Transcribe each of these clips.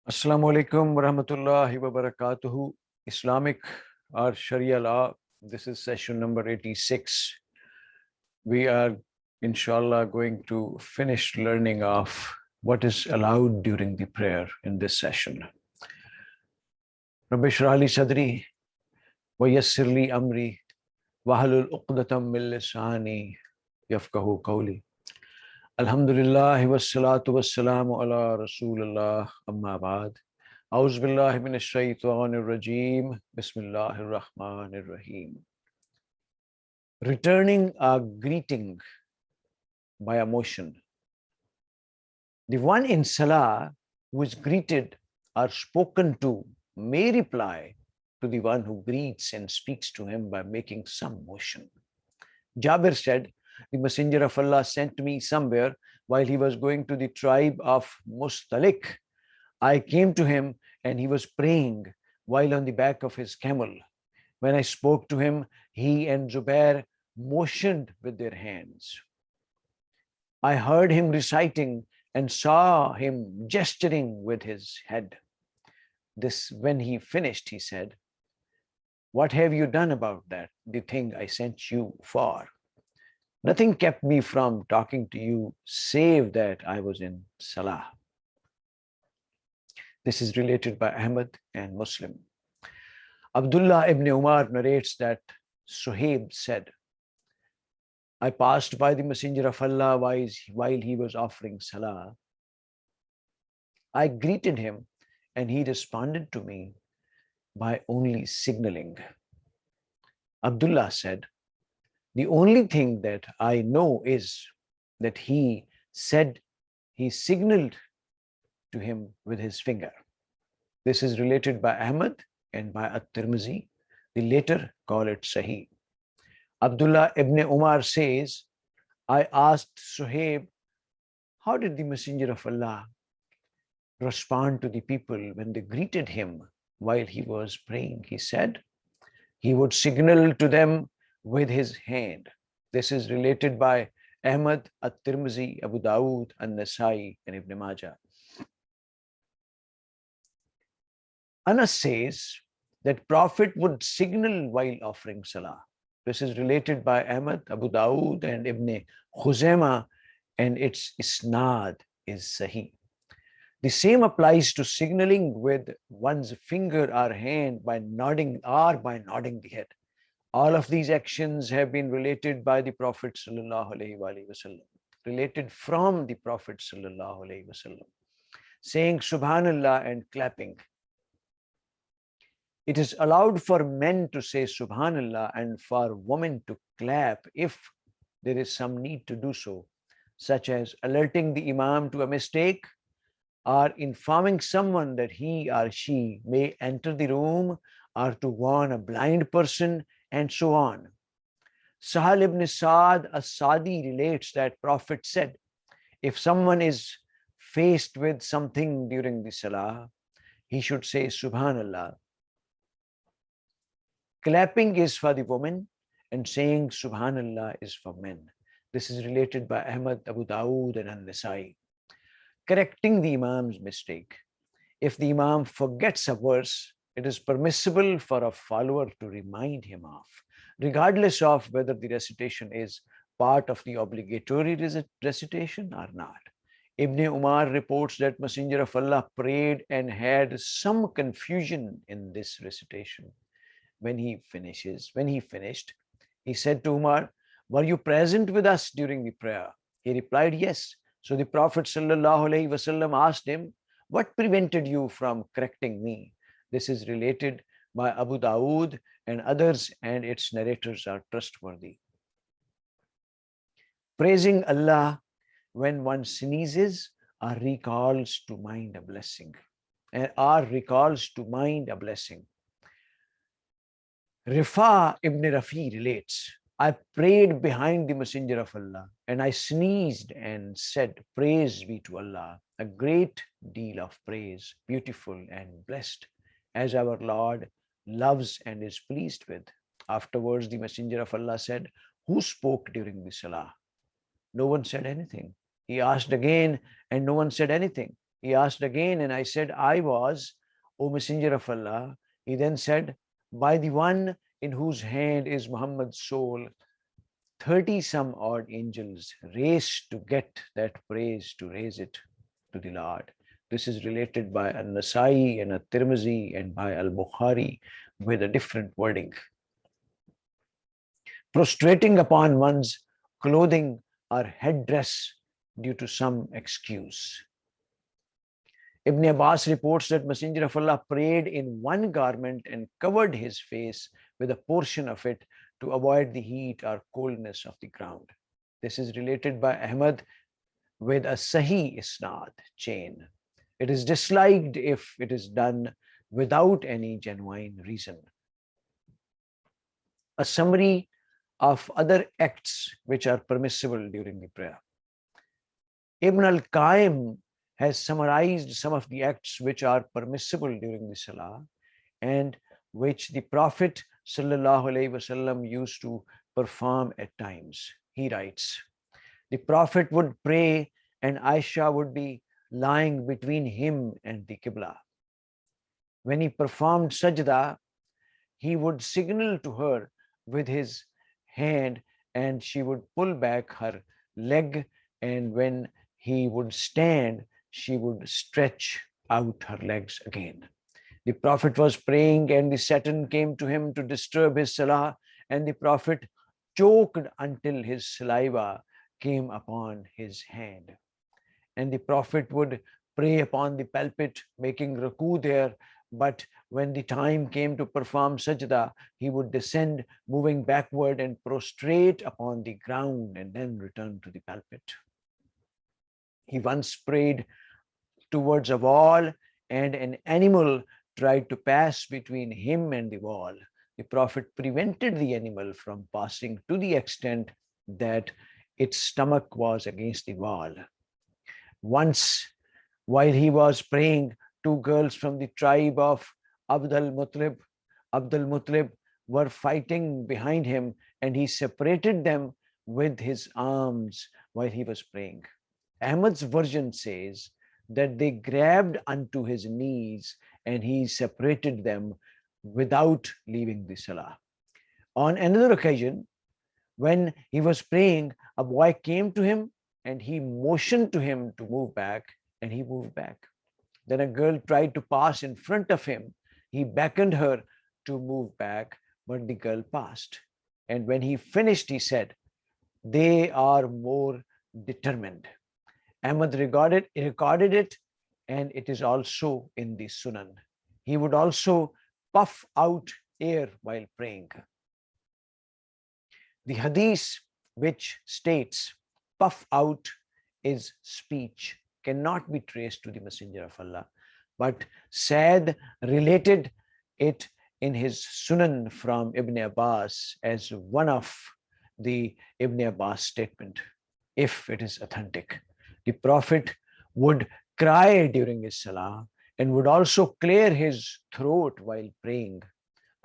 Assalamu alaikum wa rahmatullahi wa barakatuhu. Islamic or Sharia law. This is session number 86. We are, inshallah, going to finish learning of what is allowed during the prayer in this session. Rabbi shrah li sadri wa yassir li amri wahlul uqdatam min lisani yafqahu qawli. Alhamdulillah wassalatu wassalamu ala rasulillah amma ba'd. A'udhu billahi minash shaitanir rajeem. Bismillahir rahmanir rahim. Returning a greeting by a motion. The one in salah who is greeted or spoken to may reply to the one who greets and speaks to him by making some motion. Jabir said, the Messenger of Allah sent me somewhere while he was going to the tribe of Mustaliq. I came to him and he was praying while on the back of his camel. When I spoke to him, he and Jabir motioned with their hands. I heard him reciting and saw him gesturing with his head. When he finished, he said, "What have you done about that, the thing I sent you for? Nothing kept me from talking to you save that I was in salah." This is related by Ahmad and Muslim. Abdullah ibn Umar narrates that Suhaib said, I passed by the Messenger of Allah while he was offering salah. I greeted him and he responded to me by only signaling. Abdullah said, the only thing that I know is that he signaled to him with his finger. This is related by Ahmad and by At-Tirmizi. The later call it Sahih. Abdullah ibn Umar says, I asked Suhaib, how did the Messenger of Allah respond to the people when they greeted him while he was praying? He said, he would signal to them with his hand. This is related by Ahmad, At-Tirmizi, Abu Dawud, An-Nasai, and Ibn Majah. Anas says that Prophet would signal while offering salah. This is related by Ahmad, Abu Dawud, and Ibn Khuzaimah, and its isnad is Sahih. The same applies to signaling with one's finger or hand by nodding the head. All of these actions have been related by the Prophet sallallahu alaihi wasallam, related from the Prophet sallallahu alaihi wasallam, saying Subhanallah and clapping. It is allowed for men to say Subhanallah and for women to clap if there is some need to do so, such as alerting the Imam to a mistake or informing someone that he or she may enter the room or to warn a blind person, and so on. Sahal ibn Sa'd as-Sadi relates that Prophet said, if someone is faced with something during the salah, he should say Subhanallah. Clapping is for the woman and saying Subhanallah is for men. This is related by Ahmad, Abu Dawud, and An-Nasai. Correcting the Imam's mistake. If the Imam forgets a verse, it is permissible for a follower to remind him of, regardless of whether the recitation is part of the obligatory recitation or not. Ibn Umar reports that Messenger of Allah prayed and had some confusion in this recitation. When he finished, he said to Umar, were you present with us during the prayer? He replied, yes. So the Prophet sallallahu alaihi wasallam asked him, what prevented you from correcting me? This is related by Abu Dawud and others, and its narrators are trustworthy. Praising Allah when one sneezes or recalls to mind a blessing. Rifa ibn Rafi relates, I prayed behind the Messenger of Allah and I sneezed and said, praise be to Allah, a great deal of praise, beautiful and blessed, as our Lord loves and is pleased with. Afterwards, the Messenger of Allah said, who spoke during the salah? No one said anything. He asked again and no one said anything. He asked again, and I said, I was, O Messenger of Allah. He then said, by the one in whose hand is Muhammad's soul, 30 some odd angels race to get that praise, to raise it to the Lord. This is related by An-Nasai and At-Tirmizi and by Al-Bukhari with a different wording. Prostrating upon one's clothing or headdress due to some excuse. Ibn Abbas reports that Messenger of Allah prayed in one garment and covered his face with a portion of it to avoid the heat or coldness of the ground. This is related by Ahmad with a Sahih Isnad chain. It is disliked if it is done without any genuine reason. A summary of other acts which are permissible during the prayer. Ibn al-Qaim has summarized some of the acts which are permissible during the Salah and which the Prophet ﷺ used to perform at times. He writes, the Prophet would pray and Aisha would be lying between him and the Qibla. When he performed sajda, he would signal to her with his hand and she would pull back her leg, and when he would stand, she would stretch out her legs again. The Prophet was praying and the Satan came to him to disturb his salah, and the Prophet choked until his saliva came upon his hand. And the Prophet would pray upon the pulpit, making ruku there, but when the time came to perform sajda, he would descend, moving backward and prostrate upon the ground and then return to the pulpit. He once prayed towards a wall and an animal tried to pass between him and the wall. The Prophet prevented the animal from passing to the extent that its stomach was against the wall. Once, while he was praying, two girls from the tribe of Abdul Muttalib were fighting behind him, and he separated them with his arms while he was praying. Ahmad's version says that they grabbed onto his knees and he separated them without leaving the salah. On another occasion, when he was praying, a boy came to him and he motioned to him to move back, and he moved back. Then a girl tried to pass in front of him. He beckoned her to move back, but the girl passed. And when he finished, he said, they are more determined. Ahmad recorded it, and it is also in the Sunan. He would also puff out air while praying. The hadith which states puff out is speech cannot be traced to the Messenger of Allah, but Syed related it in his Sunan from Ibn Abbas as one of the Ibn Abbas statement, if it is authentic. The Prophet would cry during his salah and would also clear his throat while praying.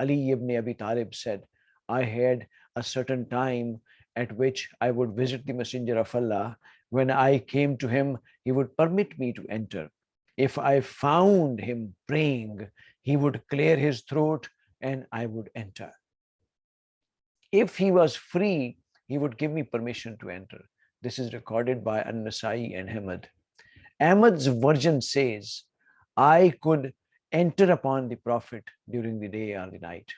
Ali ibn Abi Talib said, I had a certain time at which I would visit the Messenger of Allah. When I came to him, he would permit me to enter. If I found him praying, he would clear his throat and I would enter. If he was free, he would give me permission to enter. This is recorded by An-Nasai and Ahmad. Ahmad's version says, I could enter upon the Prophet during the day or the night.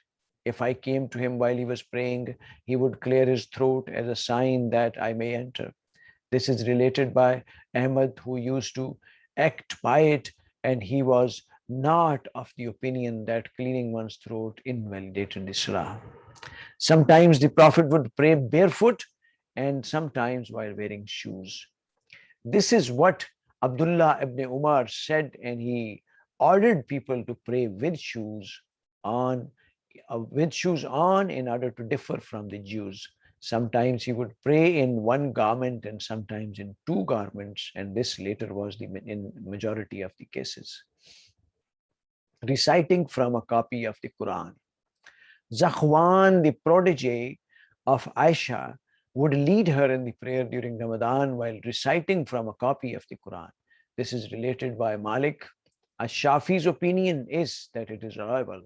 If I came to him while he was praying, he would clear his throat as a sign that I may enter. This is related by Ahmad, who used to act by it, and he was not of the opinion that cleaning one's throat invalidated the salah. Sometimes the Prophet would pray barefoot and sometimes while wearing shoes. This is what Abdullah ibn Umar said, and he ordered people to pray with shoes on in order to differ from the Jews. Sometimes he would pray in one garment and sometimes in two garments, and this later was in majority of the cases. Reciting from a copy of the Quran. Zakhwan, the protege of Aisha, would lead her in the prayer during Ramadan while reciting from a copy of the Quran. This is related by Malik. Ash-Shafi's opinion is that it is reliable.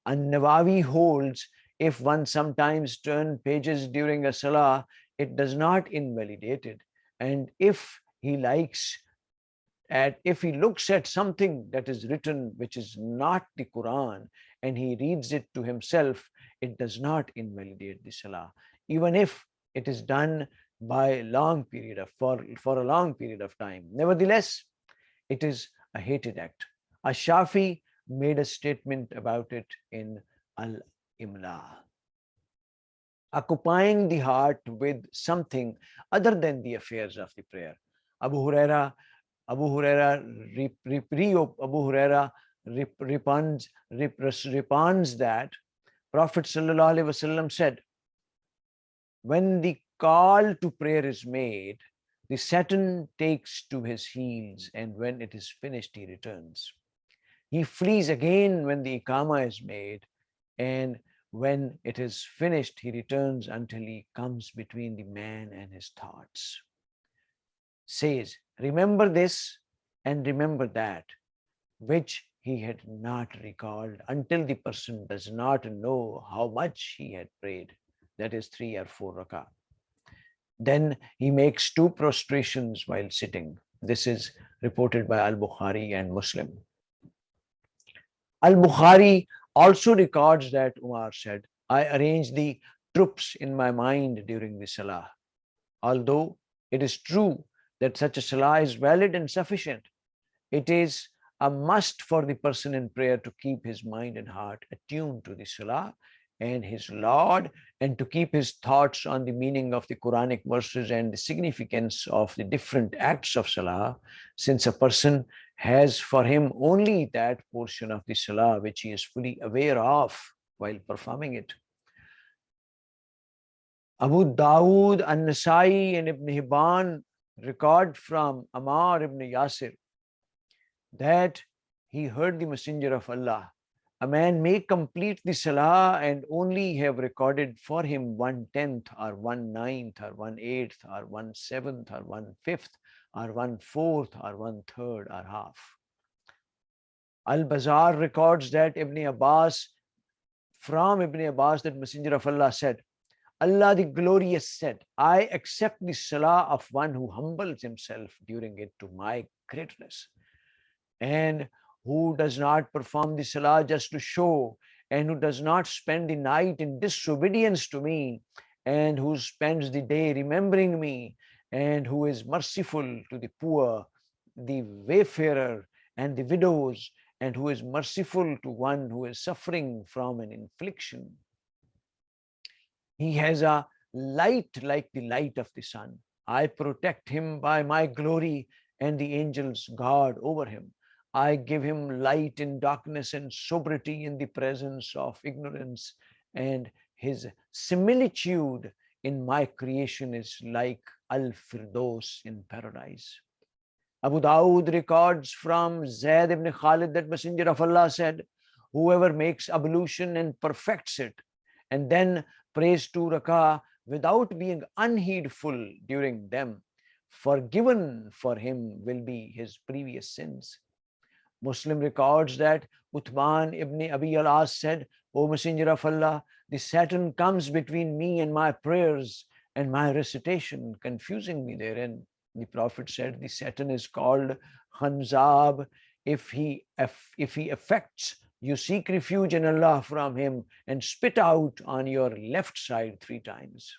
An-Nawawi holds if one sometimes turn pages during a salah, it does not invalidate it. And if he looks at something that is written which is not the Quran and he reads it to himself, it does not invalidate the salah, even if it is done by a long period of for a long period of time. Nevertheless, it is a hated act. Ash-Shafi made a statement about it in Al-Imla. Occupying the heart with something other than the affairs of the prayer. Abu Huraira repons that Prophet sallallahu alaihi wasallam said, when the call to prayer is made, the Satan takes to his heels, and when it is finished, he returns. He flees again when the Iqama is made, and when it is finished, he returns until he comes between the man and his thoughts. Says, remember this and remember that, which he had not recalled until the person does not know how much he had prayed. That is 3 or 4 rakah. Then he makes 2 prostrations while sitting. This is reported by Al-Bukhari and Muslim. Al-Bukhari also records that Umar said, I arranged the troops in my mind during the salah. Although it is true that such a salah is valid and sufficient, it is a must for the person in prayer to keep his mind and heart attuned to the salah and his Lord, and to keep his thoughts on the meaning of the Quranic verses and the significance of the different acts of salah, since a person has for him only that portion of the salah which he is fully aware of while performing it. Abu Dawood, An-Nasai, and Ibn Hibban record from Ammar ibn Yasir that he heard the Messenger of Allah, a man may complete the salah and only have recorded for him 1/10 or 1/9 or 1/8 or 1/7 or 1/5 or 1/4 or 1/3 or half. Al-Bazar records that from Ibn Abbas, that Messenger of Allah said, Allah the Glorious said, I accept the salah of one who humbles himself during it to my greatness, and who does not perform the salah just to show, and who does not spend the night in disobedience to me, and who spends the day remembering me, and who is merciful to the poor, the wayfarer, and the widows, and who is merciful to one who is suffering from an infliction. He has a light like the light of the sun. I protect him by my glory, and the angels guard over him. I give him light in darkness and sobriety in the presence of ignorance, and his similitude in my creation is like Al-Firdaus in paradise. Abu Dawood records from Zayd ibn Khalid that Messenger of Allah said, whoever makes ablution and perfects it, and then prays 2 rakah without being unheedful during them, forgiven for him will be his previous sins. Muslim records that Uthman ibn Abi al-As said, O Messenger of Allah, the Satan comes between me and my prayers and my recitation, confusing me therein. The Prophet said, the Satan is called Khanzab. If he affects, you seek refuge in Allah from him and spit out on your left side 3 times.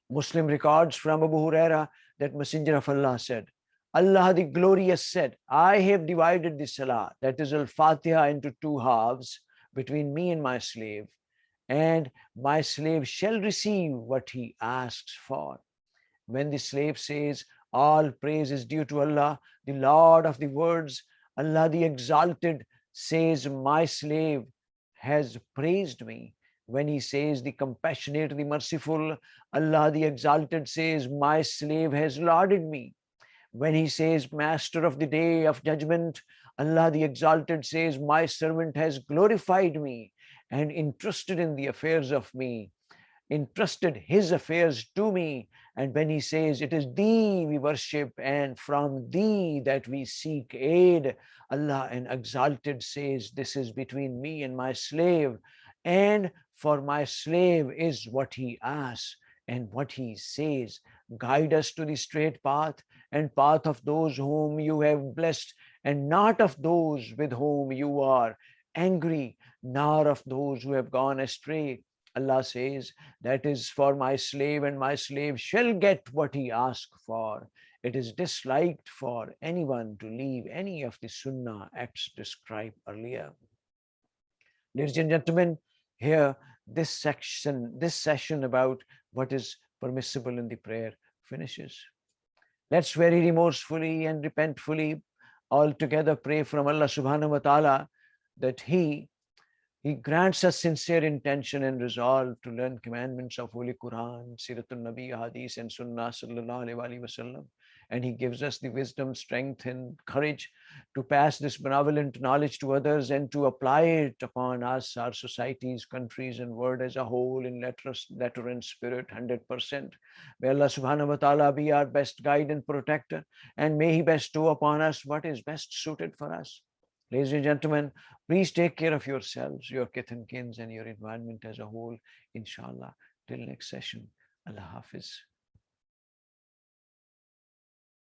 Muslim records from Abu Huraira that Messenger of Allah said, Allah the Glorious said, I have divided the salah, that is Al-Fatiha, into 2 halves between me and my slave, and my slave shall receive what he asks for. When the slave says, all praise is due to Allah, the Lord of the worlds, Allah the Exalted says, my slave has praised me. When he says, the Compassionate, the Merciful, Allah the Exalted says, my slave has lauded me. When he says, Master of the Day of Judgment, Allah the Exalted says, my servant has glorified me and entrusted in the affairs of me. entrusted his affairs to me. And when he says, it is thee we worship and from thee that we seek aid, Allah and exalted says, this is between me and my slave, and for my slave is what he asks and what he says. Guide us to the straight path and path of those whom you have blessed, and not of those with whom you are angry, nor of those who have gone astray. Allah says, that is for my slave, and my slave shall get what he asks for. It is disliked for anyone to leave any of the Sunnah acts described earlier. Ladies and gentlemen, here this session about what is permissible in the prayer finishes. Let's very remorsefully and repentfully all together pray from Allah subhanahu wa ta'ala that He grants us sincere intention and resolve to learn commandments of Holy Quran, Siratul Nabi, Hadith, and Sunnah sallallahu alaihi wasallam. And He gives us the wisdom, strength, and courage to pass this benevolent knowledge to others and to apply it upon us, our societies, countries, and world as a whole in letter and spirit 100%. May Allah subhanahu wa ta'ala be our best guide and protector, and may He bestow upon us what is best suited for us. Ladies and gentlemen, please take care of yourselves, your kith and kins, and your environment as a whole, inshallah. Till next session, Allah Hafiz.